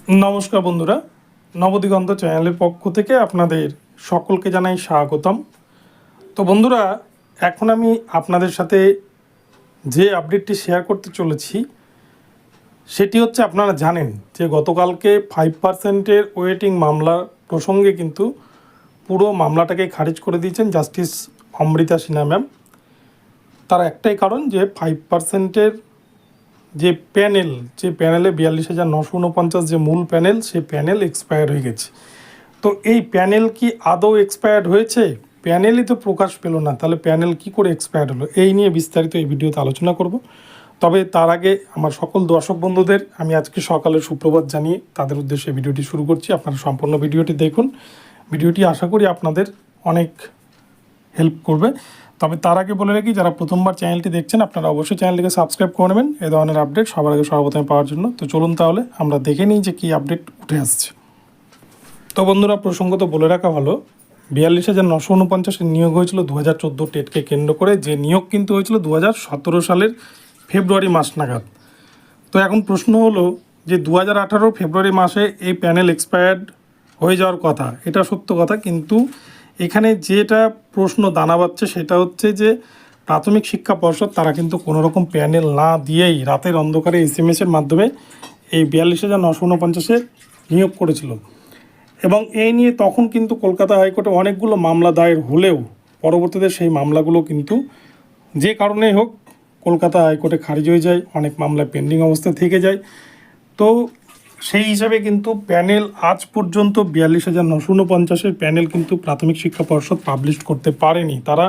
নমস্কার বন্ধুরা, নবদিগন্ত চ্যানেলের পক্ষ থেকে আপনাদের সকলকে জানাই স্বাগতম। তো বন্ধুরা, এখন আমি আপনাদের সাথে যে আপডেটটি শেয়ার করতে চলেছি সেটি হচ্ছে, আপনারা জানেন যে গতকালকে 5%-এর ওয়েটিং মামলা প্রসঙ্গে কিন্তু পুরো মামলাটাকে খারিজ করে দিয়েছেন জাস্টিস অমৃতা সিনহা ম্যাম। তার একটাই কারণ যে 5%-এর যে প্যানেলে 42,949 যে মূল প্যানেল, সেই প্যানেল এক্সপায়ার হয়ে গেছে। তো এই প্যানেল কি আদৌ এক্সপায়ার্ড হয়েছে? প্যানেলই তো প্রকাশ পেল না, তাহলে প্যানেল কি করে এক্সপায়ার্ড হলো, এই নিয়ে বিস্তারিত এই ভিডিওতে আলোচনা করব। তবে তার আগে আমার সকল দর্শক বন্ধুদের আমি আজকে সকালে সুপ্রভাত জানিয়ে তাদের উদ্দেশ্যে ভিডিওটি শুরু করছি। আপনারা সম্পূর্ণ ভিডিওটি দেখুন। ভিডিওটি আশা করি আপনাদের অনেক হেল্প করবে। তবে তার আগে বলে রাখি, যারা প্রথমবার চ্যানেলটি দেখছেন আপনারা অবশ্যই চ্যানেলটিকে সাবস্ক্রাইব করে নেবেন এই ধরনের আপডেট সবার আগে সর্বপ্রথমে পাওয়ার জন্য। তো চলুন তাহলে আমরা দেখে নিই যে কী আপডেট উঠে আসছে। তো বন্ধুরা, প্রসঙ্গত বলে রাখা ভালো, 42,949 নিয়োগ হয়েছিল 2014 টেটকে কেন্দ্র করে, যে নিয়োগ কিন্তু হয়েছিল 2017 সালের ফেব্রুয়ারি মাস নাগাদ। তো এখন প্রশ্ন হলো যে 2018 ফেব্রুয়ারি মাসে এই প্যানেল এক্সপায়ার্ড হয়ে যাওয়ার কথা, এটা সত্য কথা, কিন্তু এখানে যেটা প্রশ্ন দানা বাচ্ছে সেটা হচ্ছে যে প্রাথমিক শিক্ষা পর্ষদ তারা কিন্তু কোনো রকম প্যানেল না দিয়েই রাতের অন্ধকারে SMS-এর মাধ্যমে এই 42,949-এ নিয়োগ করেছিল। এবং এই নিয়ে তখন কিন্তু কলকাতা হাইকোর্টে অনেকগুলো মামলা দায়ের হলেও পরবর্তীতে সেই মামলাগুলো কিন্তু যে কারণেই হোক কলকাতা হাইকোর্টে খারিজ হয়ে যায়, অনেক মামলা পেন্ডিং অবস্থা থেকে যায়। তো সেই হিসাবে কিন্তু প্যানেল আজ পর্যন্ত 42,949-এর প্যানেল কিন্তু প্রাথমিক শিক্ষা পর্ষদ পাবলিশ করতে পারেনি। তারা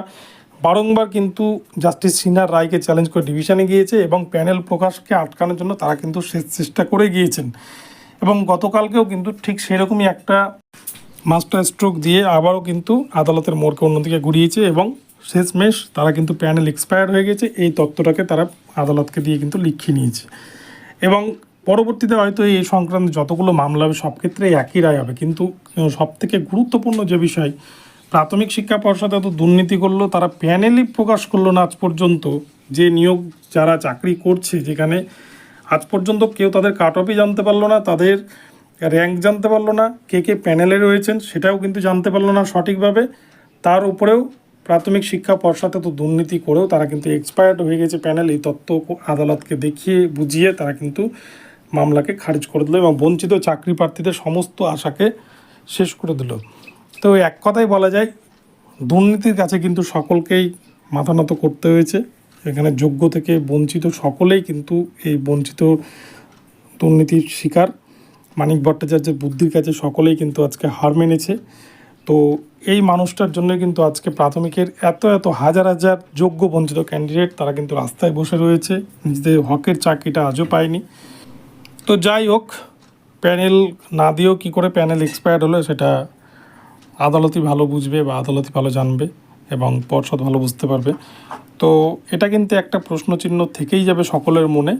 বারংবার কিন্তু জাস্টিস সিনহার রায়কে চ্যালেঞ্জ করে ডিভিশনে গিয়েছে এবং প্যানেল প্রকাশকে আটকানোর জন্য তারা কিন্তু শেষ চেষ্টা করে গিয়েছেন। এবং গতকালকেও কিন্তু ঠিক সেরকমই একটা মাস্টার স্ট্রোক দিয়ে আবারও কিন্তু আদালতের মোড়কে অন্যদিকে ঘুরিয়েছে এবং শেষমেশ তারা কিন্তু প্যানেল এক্সপায়ার হয়ে গেছে এই তথ্যটাকে তারা আদালতকে দিয়ে কিন্তু লিখিয়ে নিয়েছে। এবং পরবর্তীতে হয়তো এই সংক্রান্ত যতগুলো মামলা হবে সব ক্ষেত্রে একই রায় হবে, কিন্তু সবথেকে গুরুত্বপূর্ণ যে বিষয়, প্রাথমিক শিক্ষা পর্ষদ এত দুর্নীতি করলো, তারা প্যানেলই প্রকাশ করলো না আজ পর্যন্ত। যে নিয়োগ যারা চাকরি করছে, যেখানে আজ পর্যন্ত কেউ তাদের কাট অফই জানতে পারলো না, তাদের র্যাঙ্ক জানতে পারলো না, কে কে প্যানেলে রয়েছেন সেটাও কিন্তু জানতে পারলো না সঠিকভাবে। তার উপরেও প্রাথমিক শিক্ষা পর্ষদ এত দুর্নীতি করেও তারা কিন্তু এক্সপায়ার্ড হয়ে গেছে প্যানেল, এই তথ্য আদালতকে দেখিয়ে বুঝিয়ে তারা কিন্তু মামলাকে খারিজ করে দিল এবং বঞ্চিত চাকরি প্রার্থীদের সমস্ত আশাকে শেষ করে দিল। তো এক কথাই বলা যায়, দুর্নীতির কাছে কিন্তু সকলকেই মাথা নত করতে হয়েছে। এখানে যোগ্য থেকে বঞ্চিত সকলেই কিন্তু এই বঞ্চিত দুর্নীতির শিকার। মানিক ভট্টাচার্যের বুদ্ধির কাছে সকলেই কিন্তু আজকে হার মেনেছে। তো এই মানুষটার জন্য কিন্তু আজকে প্রাথমিকের এত এত হাজার হাজার যোগ্য বঞ্চিত ক্যান্ডিডেট তারা কিন্তু রাস্তায় বসে রয়েছে, নিজেদের হকের চাকরিটা আজও পায়নি। তো যাই হোক, প্যানেল না দিয়েও কী করে প্যানেল এক্সপায়ার্ড হলো সেটা আদালতই ভালো বুঝবে বা আদালতই ভালো জানবে এবং পর্ষদ ভালো বুঝতে পারবে। তো এটা কিন্তু একটা প্রশ্নচিহ্ন থেকেই যাবে সকলের মনে,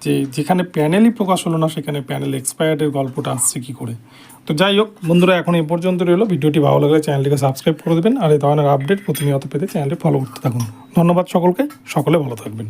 যে যেখানে প্যানেলই প্রকাশ হলো না সেখানে প্যানেল এক্সপায়ার্ডের গল্পটা আসছে কী করে। তো যাই হোক বন্ধুরা, এখন এই পর্যন্ত রইল। ভিডিওটি ভালো লাগলে চ্যানেলটিকে সাবস্ক্রাইব করে দেবেন আর এই ধরনের আপডেট প্রতিনিয়ত পেতে চ্যানেলটি ফলো করতে থাকুন। ধন্যবাদ সকলকে, সকলে ভালো থাকবেন।